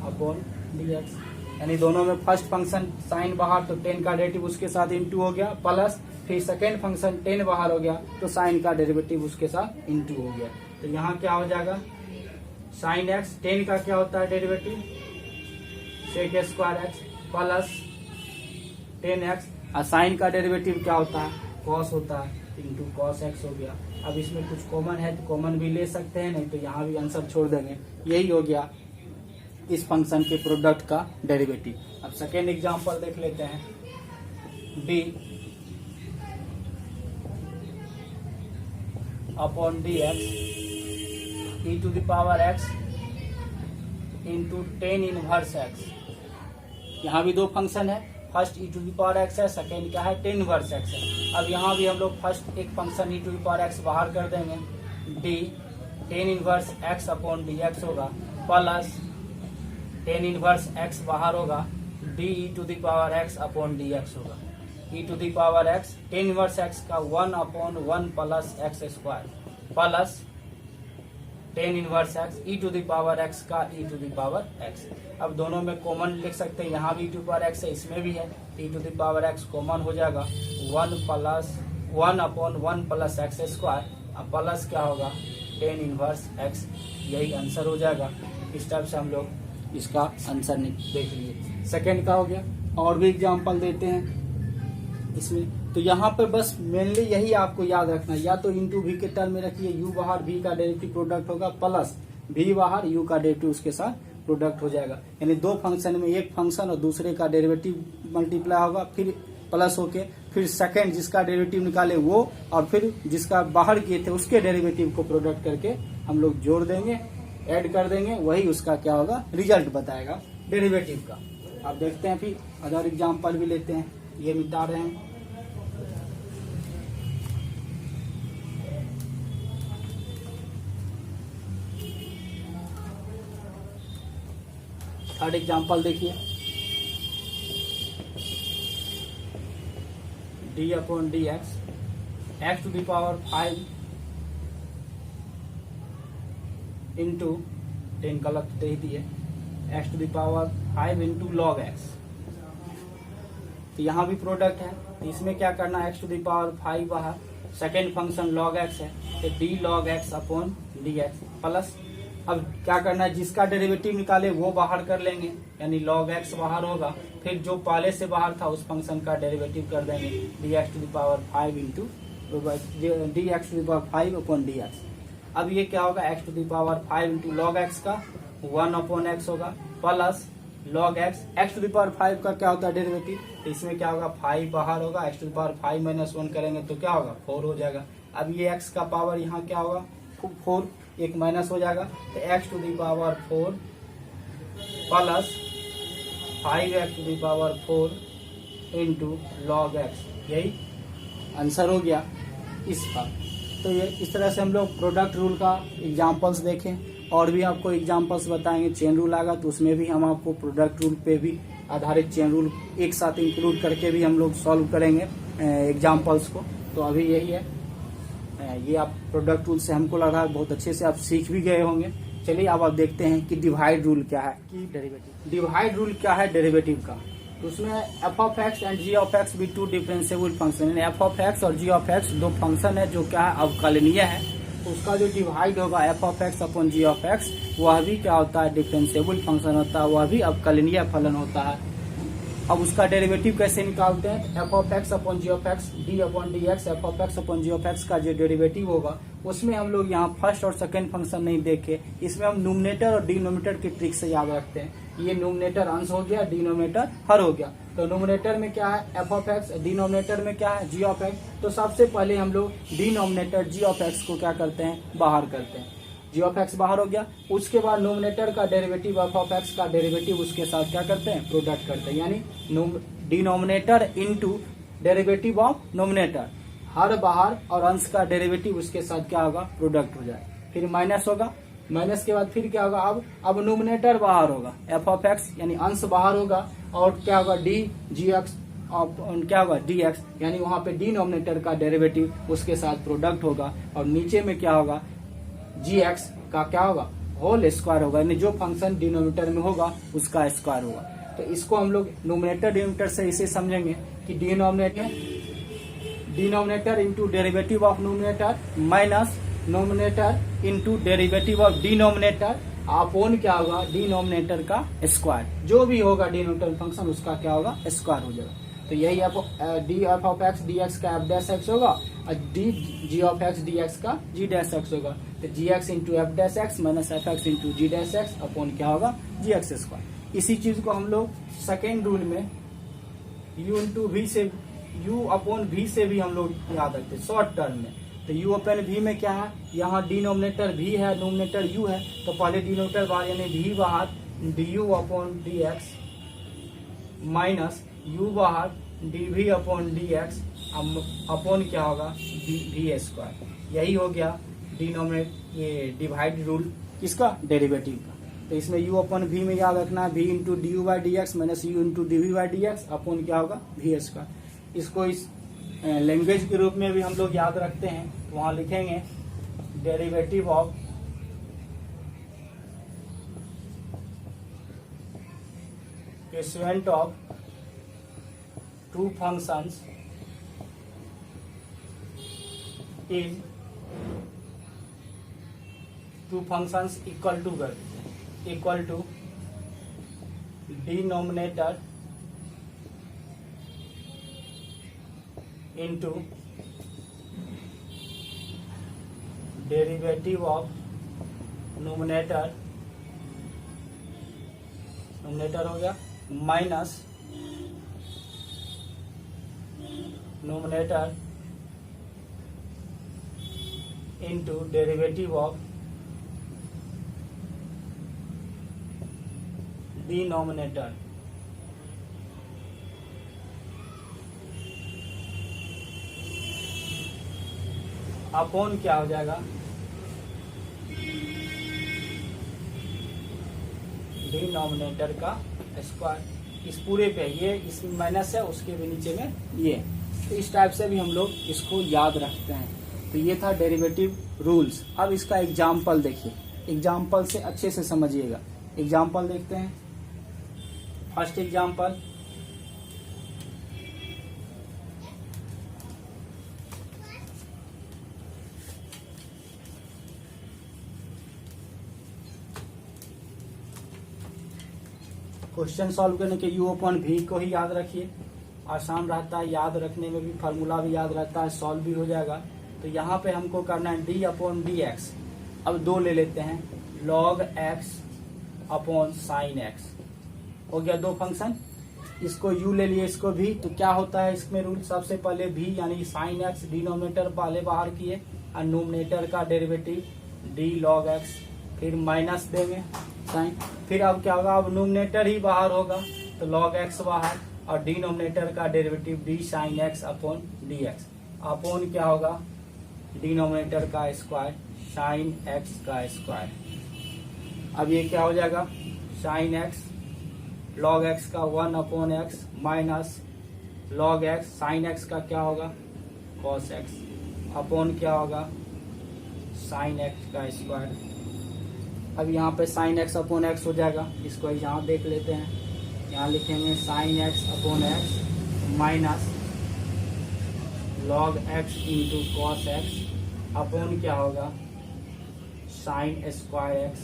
upon D x, यानी दोनों में फर्स्ट फंक्शन साइन बाहर तो 10 का डेरिवेटिव उसके साथ इंटू हो गया, प्लस फिर सेकेंड फंक्शन 10 बाहर हो गया तो साइन का डेरिवेटिव उसके साथ इंटू हो गया। तो यहाँ क्या हो जाएगा, साइन एक्स 10 का क्या होता है derivative, sec square X plus 10x, और साइन का डेरिवेटिव क्या होता है, कॉस होता है, इंटू कॉस एक्स हो गया। अब इसमें कुछ कॉमन है तो कॉमन भी ले सकते हैं, नहीं तो यहाँ भी आंसर छोड़ देंगे, यही हो गया इस फंक्शन के प्रोडक्ट का डेरिवेटिव। अब सेकेंड एग्जांपल देख लेते हैं। D upon D x E to the power x into tan inverse X. यहाँ भी दो फंक्शन है, first E to the power X है, सेकेंड क्या है, टेन इनवर्स एक्स है। अब यहाँ भी हम लोग फर्स्ट एक function e to the power x बाहर कर देंगे, d tan inverse x upon D x होगा, प्लस टेन इनवर्स एक्स बाहर होगा, d e to the power x upon D x होगा। E to the power x tan inverse x का 1 upon 1 plus x square plus tan inverse x E to the power x का e to the power x. अब दोनों में common लिख सकते हैं, यहाँ भी ई टू पावर एक्स है, इसमें भी है, e to the power x common हो जाएगा, 1 अपॉन 1 प्लस एक्स स्क्वायर, अब प्लस क्या होगा, टेन इनवर्स एक्स। यही आंसर हो जाएगा। इस टाइप से हम लोग इसका आंसर देख लिए। सेकेंड का हो गया। और भी एग्जाम्पल देते हैं इसमें। तो यहाँ पे बस मेनली यही आपको याद रखना, या तो इंटू भी के टर्म में रखिए, यू बाहर भी का डेरिवेटिव प्रोडक्ट होगा, प्लस भी बाहर यू का डेरिवेटिव उसके साथ प्रोडक्ट हो जाएगा। यानी दो फंक्शन में एक फंक्शन और दूसरे का डेरिवेटिव मल्टीप्लाई होगा, फिर प्लस होके फिर सेकंड जिसका डेरिवेटिव निकाले वो, और फिर जिसका बाहर किए थे उसके डेरिवेटिव को प्रोडक्ट करके हम लोग जोड़ देंगे, ऐड कर देंगे, वही उसका क्या होगा, रिजल्ट बताएगा डेरिवेटिव का। अब देखते हैं फिर अदर एग्जाम्पल भी लेते हैं। ये मिटा रहे हैं। थर्ड एग्जाम्पल देखिए, d upon D x to the power 5 into 10 का लग दे दिए, x to the power 5 into log x. तो यहाँ भी प्रोडक्ट है, तो इसमें क्या करना है, एक्स टू द पावर 5 बाहर, सेकेंड फंक्शन लॉग एक्स है, तो D log x upon D x plus, अब क्या करना है, जिसका डेरिवेटिव निकाले वो बाहर कर लेंगे, यानी log x बाहर होगा, फिर जो पहले से बाहर था उस फंक्शन का डेरिवेटिव कर देंगे, dx to the power 5 into dx to the power 5 upon dx। अब ये क्या होगा, x to the power 5 into log x का 1 अपॉन एक्स होगा, plus log x to the power 5 का क्या होता है डेरिवेटिव, तो इसमें क्या होगा, 5 बाहर होगा, x to the power 5 minus 1 करेंगे तो क्या होगा, 4 हो जाएगा। अब ये x का पावर यहाँ क्या होगा, 4, एक माइनस हो जाएगा, तो x to the power 4 plus 5x to the power 4 into log x. यही आंसर हो गया इसका। तो ये इस तरह से हम लोग प्रोडक्ट रूल का एग्जांपल्स देखें, और भी आपको एग्जांपल्स बताएंगे। चेन रूल आएगा तो उसमें भी हम आपको प्रोडक्ट रूल पे भी आधारित चेन रूल एक साथ इंक्लूड करके भी हम लोग सॉल्व करेंगे एग्जांपल्स को। तो अभी यही है, ये आप प्रोडक्ट रूल से हमको लग रहा है बहुत अच्छे से आप सीख भी गए होंगे। चलिए अब आप देखते हैं कि डिवाइड रूल क्या है, कि डेरिवेटिव डिवाइड रूल क्या है डेरिवेटिव का। तो उसमें f of x and ji of x भी टू डिफरेंशिएबल फंक्शन है। एफ ऑफ एक्स और जी ऑफ एक्स दो फंक्शन है जो क्या है, अवकलनीय है। तो उसका जो डिवाइड होगा f of x upon g of x, वह भी क्या होता है, डिफरेंशिएबल फंक्शन होता है, वह भी अवकलनीय फलन होता है। अब उसका डेरिवेटिव कैसे निकालते हैं, f of x upon g of x, d upon D x, F of x upon g of x का जो डेरिवेटिव होगा उसमें हम लोग यहाँ फर्स्ट और सेकंड फंक्शन नहीं देखे, इसमें हम न्यूमरेटर और डिनोमिनेटर की ट्रिक से याद रखते हैं। ये न्यूमरेटर अंश हो गया, डिनोमिनेटर हर हो गया। तो न्यूमरेटर में क्या है, एफ ऑफ एक्स, डिनोमिनेटर में क्या है, जी ऑफ एक्स। तो सबसे पहले हम लोग डिनोमिनेटर जी ऑफ एक्स को क्या करते हैं, बाहर करते हैं। जी ऑफ एक्स बाहर हो गया, उसके बाद नोमिनेटर का डेरिवेटिव एफ ऑफ एक्स का डेरिवेटिव उसके साथ क्या करते हैं, प्रोडक्ट करते हैं। यानी denominator into derivative of nominator, हर बाहर और अंश का डेरिवेटिव उसके साथ क्या होगा, प्रोडक्ट हो जाए। फिर माइनस होगा, माइनस के बाद फिर क्या होगा, अब नोमिनेटर बाहर होगा, एफ ऑफ एक्स यानी अंश बाहर होगा, और क्या होगा, डी जी एक्स क्या होगा, डी एक्स, यानी वहां पे डिनोमिनेटर का डेरिवेटिव उसके साथ प्रोडक्ट होगा, और नीचे में क्या होगा, जी एक्स का क्या होगा, होल स्क्वायर होगा, यानी जो फंक्शन डिनोमिनेटर में होगा उसका स्क्वायर होगा। तो इसको हम लोग नोमिनेटर डिनोमिनेटर से इसे समझेंगे कि denominator into derivative of nominator minus nominator into derivative of denominator upon क्या होगा, डिनोमिनेटर का स्क्वायर। जो भी होगा डिनोमिनेटर फंक्शन उसका क्या होगा, स्क्वायर हो जाएगा। तो यही D F of x D x का एफ डैश एक्स होगा और D G of x D x का जी डैश एक्स होगा। तो G X into F dash X minus F X into G dash X upon क्या होगा जी x square. इसी चीज को हम लोग सेकेंड रूल में यू इंटू वी से यू अपॉन वी से भी हम लोग याद रखते हैं शॉर्ट टर्म में। तो u अपन v में क्या है, यहाँ डिनोमिनेटर v है नोमिनेटर u है, तो पहले डिनोमिनेटर बाहर यानी v बाहर du upon D x minus u बाहर dv upon D x upon क्या होगा v स्क्वायर। यही हो गया डिनोमिनेट ये डिवाइड रूल किसका डेरिवेटिव का। तो इसमें u अपॉन v में याद रखना है v into d u by d x minus u into D v by d x upon क्या होगा v स्क्वायर। इसको इस लैंग्वेज के रूप में भी हम लोग याद रखते हैं, तो वहां लिखेंगे derivative of pursuant of two functions is two functions equal to denominator into derivative of numerator हो गया minus numerator into derivative of denominator। Upon क्या हो जाएगा डिनोमिनेटर का स्क्वायर। इस पूरे पे ये इस माइनस है, उसके भी नीचे में ये, तो इस टाइप से भी हम लोग इसको याद रखते हैं। तो ये था डेरिवेटिव रूल्स। अब इसका एग्जाम्पल देखिए, एग्जाम्पल से अच्छे से समझिएगा। एग्जाम्पल देखते हैं। फर्स्ट एग्जाम्पल, क्वेश्चन सॉल्व करने के u अपॉन v को ही याद रखिए, आसान रहता है, याद रखने में भी, फार्मूला भी याद रहता है, सॉल्व भी हो जाएगा। तो यहाँ पे हमको करना है d अपॉन डी एक्स। अब दो ले लेते हैं, log x upon sine x हो गया दो फंक्शन। इसको u ले लिए, इसको v, तो क्या होता है इसमें रूल, सबसे पहले v यानी साइन x डिनोमिनेटर पहले बाहर किए और नोमिनेटर का डेरिवेटिव d log x, फिर माइनस देंगे साइन, फिर अब क्या होगा, अब नोमिनेटर ही बाहर होगा तो log x बाहर और डिनोमिनेटर का derivative d sine x upon D x upon क्या होगा डिनोमिनेटर का स्क्वायर साइन x का स्क्वायर। अब ये क्या हो जाएगा साइन x log x का 1 upon x minus log x sine x का क्या होगा cos x अपॉन क्या होगा साइन x का स्क्वायर। अब यहाँ पे साइन x अपॉन x हो जाएगा, इसको यहाँ देख लेते हैं। यहाँ लिखेंगे sine x upon x minus log x into cos x upon क्या होगा साइन स्क्वायर x।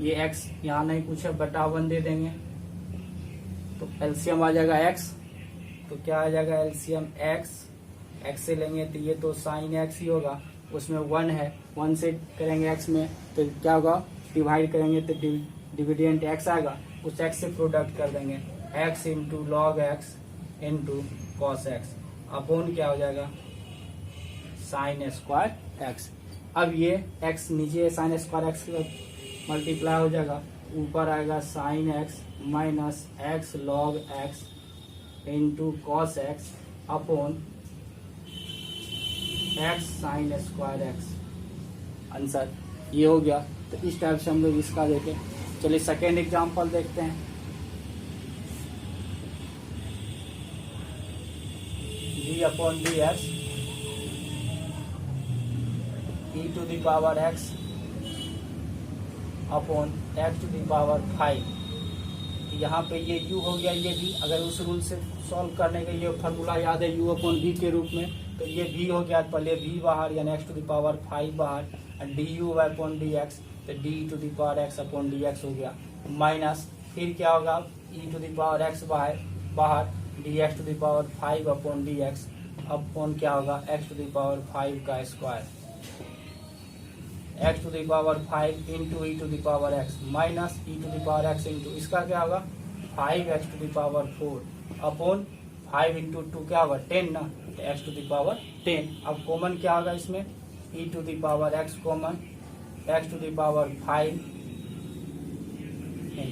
ये x यहाँ नहीं कुछ है, बटा 1 दे देंगे तो एलसीएम आ जाएगा x। तो क्या आ जाएगा एलसीएम x से लेंगे तो ये तो साइन x ही होगा, उसमें 1 है, 1 से करेंगे x में तो क्या होगा डिवाइड करेंगे तो डिविडेंट x आएगा, उस x से प्रोडक्ट कर देंगे x into log x into cos x upon क्या हो जाएगा साइन स्क्वायर x। अब ये x नीचे साइन स्क्वायर x मल्टीप्लाई हो जाएगा, ऊपर आएगा sine x minus x log x into cos x upon x sine square x। Answer ये हो गया। तो इस टाइप से हम लोग इसका देखें। चलिए सेकेंड एग्जांपल देखते हैं। d upon D x E to the power x upon x to the power 5। यहाँ पे ये u हो गया, ये भी अगर उस रूल से सॉल्व करने का ये फार्मूला याद है u अपॉन v के रूप में, तो ये v हो गया, पहले v बाहर यानी x टू द पावर 5 बाहर और du अपॉन डी एक्स, तो d to the power x upon D x हो गया माइनस, फिर क्या होगा e to the power x बाहर बाहर D x to the power 5 upon D x upon क्या होगा एक्स टू द पावर 5 का square, x to the power 5 into e to the power x minus e to the power x into इसका क्या होगा 5x to the power 4 upon 5 into 2 क्या होगा 10 ना, x to the power 10। अब common क्या होगा इसमें e to the power x common, x to the power 5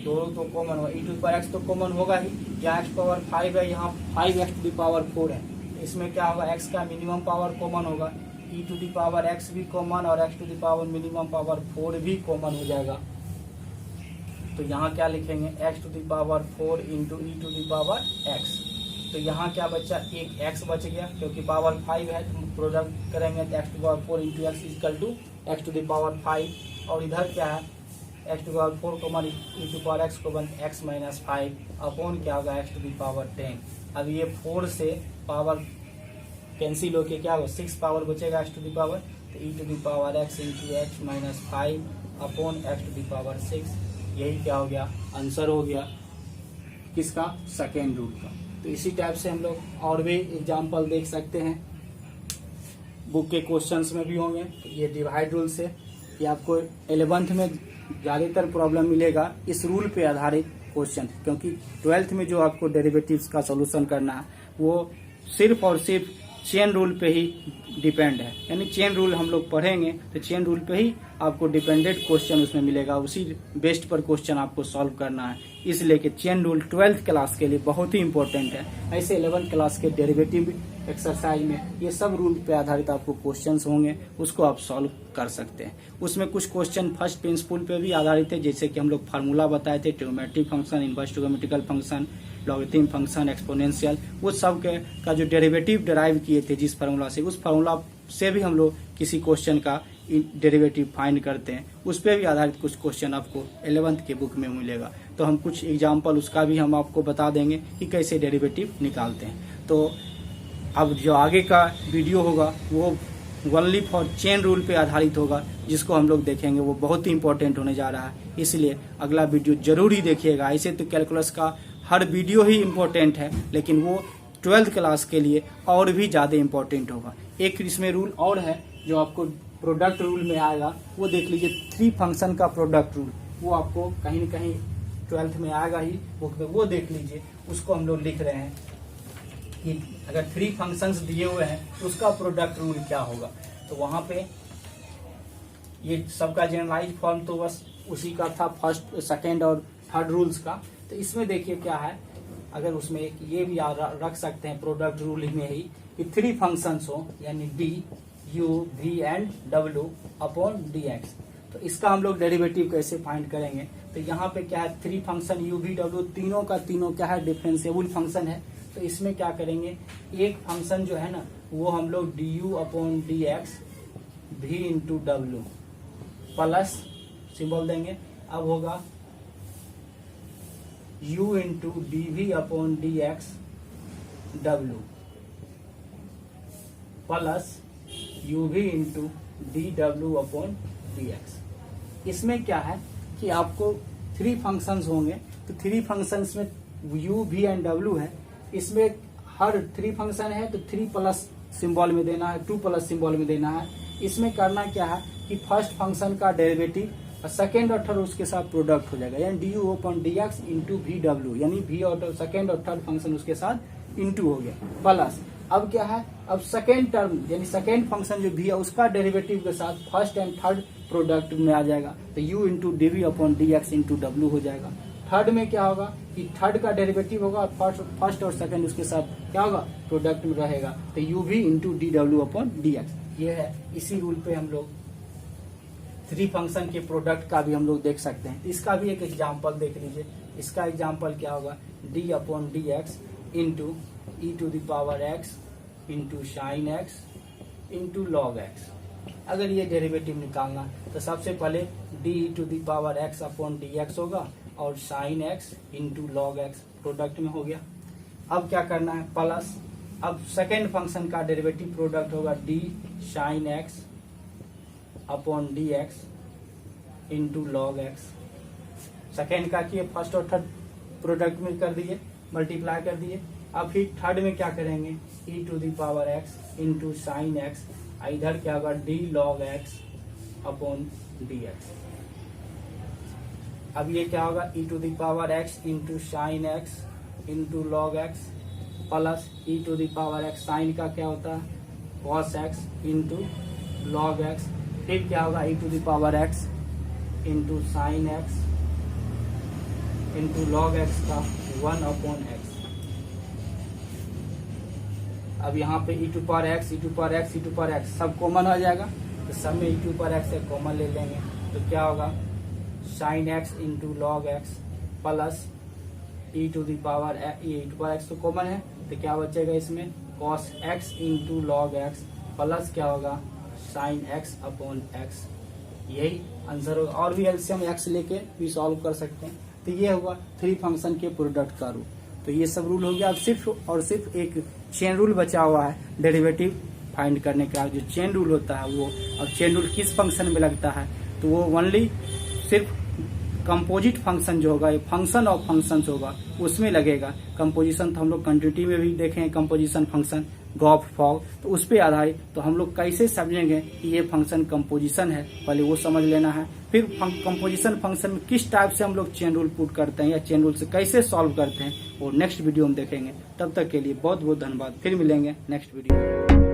दोनों तो कॉमन होगा, e to the power x तो कॉमन होगा ही, यहाँ एक्स पावर 5 है यहाँ 5x टू द पावर 4 है, इसमें क्या होगा x का मिनिमम पावर कॉमन होगा, e to the power x भी कॉमन और x to the power minimum power 4 भी कॉमन हो जाएगा। तो यहाँ क्या लिखेंगे x to the power 4 into e to the power x, तो यहाँ क्या बचा एक x बच गया क्योंकि पावर 5 है, तो प्रोडक्ट करेंगे तो x to power 4 into x equal to x to the power 5 और इधर क्या है x to power 4 common e to power x common x minus 5 upon क्या होगा एक्स टू द पावर 10। अब ये 4 से पावर कैंसिल होके क्या होगा 6 पावर बचेगा एक्स टू द पावर, तो e to the power x into x minus 5 upon x to the power 6, यही क्या हो गया आंसर हो गया किसका सेकेंड रूल का। तो इसी टाइप से हम लोग और भी एग्जाम्पल देख सकते हैं, बुक के क्वेश्चंस में भी होंगे। ये डिवाइड रूल से कि आपको 11th में ज़्यादातर प्रॉब्लम मिलेगा इस रूल पे आधारित क्वेश्चन, क्योंकि 12th में जो आपको डेरिवेटिव्स का सॉल्यूशन करना है वो सिर्फ और सिर्फ चेन रूल पे ही डिपेंड है, यानी चेन रूल हम लोग पढ़ेंगे तो चेन रूल पे ही आपको डिपेंडेंट क्वेश्चन उसमें मिलेगा, उसी बेस्ड पर क्वेश्चन आपको सॉल्व करना है। इसलिए कि चेन रूल 12th क्लास के लिए बहुत ही इंपॉर्टेंट है। ऐसे 11th क्लास के डेरिवेटिव एक्सरसाइज में ये सब रूल पे आधारित आपको क्वेश्चंस होंगे, उसको आप सॉल्व कर सकते हैं। उसमें कुछ क्वेश्चन फर्स्ट प्रिंसिपल पे भी आधारित है, जैसे कि हम लोग फार्मूला बताए थे, trigonometric function, inverse trigonometrical function, logarithm function, exponential, वो सब का जो डेरिवेटिव डिराइव किए थे जिस फार्मूला से, उस फार्मूला से भी हम लोग किसी क्वेश्चन का डेरिवेटिव फाइंड करते हैं, उस पर भी आधारित कुछ क्वेश्चन आपको 11th के बुक में मिलेगा। तो हम कुछ एग्जाम्पल उसका भी हम आपको बता देंगे कि कैसे डेरिवेटिव निकालते हैं। तो अब जो आगे का वीडियो होगा वो ओनली फॉर चेन रूल पे आधारित होगा, जिसको हम लोग देखेंगे, वो बहुत ही इंपॉर्टेंट होने जा रहा है, इसलिए अगला वीडियो जरूर ही देखिएगा। ऐसे तो कैलकुलस का हर वीडियो ही इम्पोर्टेंट है, लेकिन वो 12th क्लास के लिए और भी ज़्यादा इम्पोर्टेंट होगा। एक इसमें रूल और है जो आपको प्रोडक्ट रूल में आएगा, वो देख लीजिए 3 फंक्शन का प्रोडक्ट रूल, वो आपको कहीं न कहीं 12th में आएगा ही बुक में, वो देख लीजिए। उसको हम लोग लिख रहे हैं कि अगर 3 फंक्शंस दिए हुए हैं तो उसका प्रोडक्ट रूल क्या होगा। तो वहाँ पे ये सबका जनरलाइज फॉर्म तो बस उसी का था, फर्स्ट सेकेंड और थर्ड रूल्स का। तो इसमें देखिए क्या है, अगर उसमें एक ये भी रख सकते हैं प्रोडक्ट रूल में ही कि 3 फंक्शंस हो, यानी डी यू वी एंड डब्ल्यू अपॉन डी एक्स। तो इसका हम लोग डेरिवेटिव कैसे फाइंड करेंगे। तो यहाँ पे क्या है 3 फंक्शन यू वी डब्ल्यू तीनों का तीनों क्या है डिफरेंशिएबल फंक्शन है। तो इसमें क्या करेंगे, एक फंक्शन जो है ना वो हम लोग D you upon D X V into W plus symbol देंगे, अब होगा u into D we upon D X W plus U we into D W upon D X. इसमें क्या है कि आपको 3 फंक्शंस होंगे, तो 3 फंक्शंस में u v एंड w है, इसमें हर 3 फंक्शन है तो 3 प्लस सिंबल में देना है, 2 प्लस सिंबल में देना है। इसमें करना क्या है कि फर्स्ट फंक्शन का डेरिवेटिव और सेकेंड और थर्ड उसके साथ प्रोडक्ट हो जाएगा, यानी d you upon D x into V W, यानी वी और सेकेंड और थर्ड फंक्शन उसके साथ इंटू हो गया प्लस। अब क्या है, अब सेकेंड टर्म यानी सेकेंड फंक्शन जो भी है उसका डेरिवेटिव के साथ फर्स्ट एंड थर्ड प्रोडक्ट में आ जाएगा, तो u into D we upon D x into डब्ल्यू हो जाएगा। थर्ड में क्या होगा कि थर्ड का डेरिवेटिव होगा और फर्स्ट और सेकेंड उसके साथ क्या होगा प्रोडक्ट में रहेगा, तो u we into D W upon D x. ये है, इसी रूल पे हम लोग 3 फंक्शन के प्रोडक्ट का भी हम लोग देख सकते हैं। इसका भी एक एग्जाम्पल देख लीजिए। इसका एग्जाम्पल क्या होगा, d upon D x into e to the power x into sine x into log x. अगर ये डेरिवेटिव निकालना तो सबसे पहले d to the power x upon D x होगा और sine x into log x product में हो गया। अब क्या करना है प्लस, अब सेकेंड फंक्शन का डेरिवेटिव प्रोडक्ट होगा d sine x upon D x into log x. Second का किए फर्स्ट और थर्ड प्रोडक्ट में कर दिए, मल्टीप्लाई कर दिए। अब फिर थर्ड में क्या करेंगे, e to the power x into sine x, इधर क्या होगा d log x upon dx। अब ये क्या होगा e to the power x into sine x into log x plus e to the power x, sine का क्या होता है cos x into log x, फिर क्या होगा e to the power x into sine x into log x का 1 upon x. अब यहाँ पे e to power x, e to power x, e to power x सब कॉमन हो जाएगा, तो सब में e टू पावर x से कॉमन ले लेंगे, तो क्या होगा sine x into log x plus e to the power x तो कॉमन है, तो क्या बचेगा इसमें cos x into log x plus क्या होगा साइन x अपॉन x। यही आंसर होगा। और भी एलसीएम x लेके भी सॉल्व कर सकते हैं। तो ये होगा थ्री फंक्शन के प्रोडक्ट का रूल। तो ये सब रूल हो गया। अब सिर्फ और सिर्फ एक चेन रूल बचा हुआ है डेरिवेटिव फाइंड करने का। जो चेन रूल होता है वो, अब चेन रूल किस फंक्शन में लगता है, तो वो ओनली सिर्फ कंपोजिट फंक्शन जो होगा, फंक्शन ऑफ फंक्शंस होगा उसमें लगेगा। कंपोजिशन तो हम लोग कंटिन्यूटी में भी देखें, कंपोजिशन फंक्शन गॉफ फॉग, तो उस पर आधारित तो हम लोग कैसे समझेंगे कि ये फंक्शन कंपोजिशन है, पहले वो समझ लेना है। फिर कंपोजिशन फंक्शन में किस टाइप से हम लोग चेन रूल पुट करते हैं या चेन रूल से कैसे सॉल्व करते हैं वो नेक्स्ट वीडियो में देखेंगे। तब तक के लिए बहुत बहुत धन्यवाद। फिर मिलेंगे नेक्स्ट वीडियो में।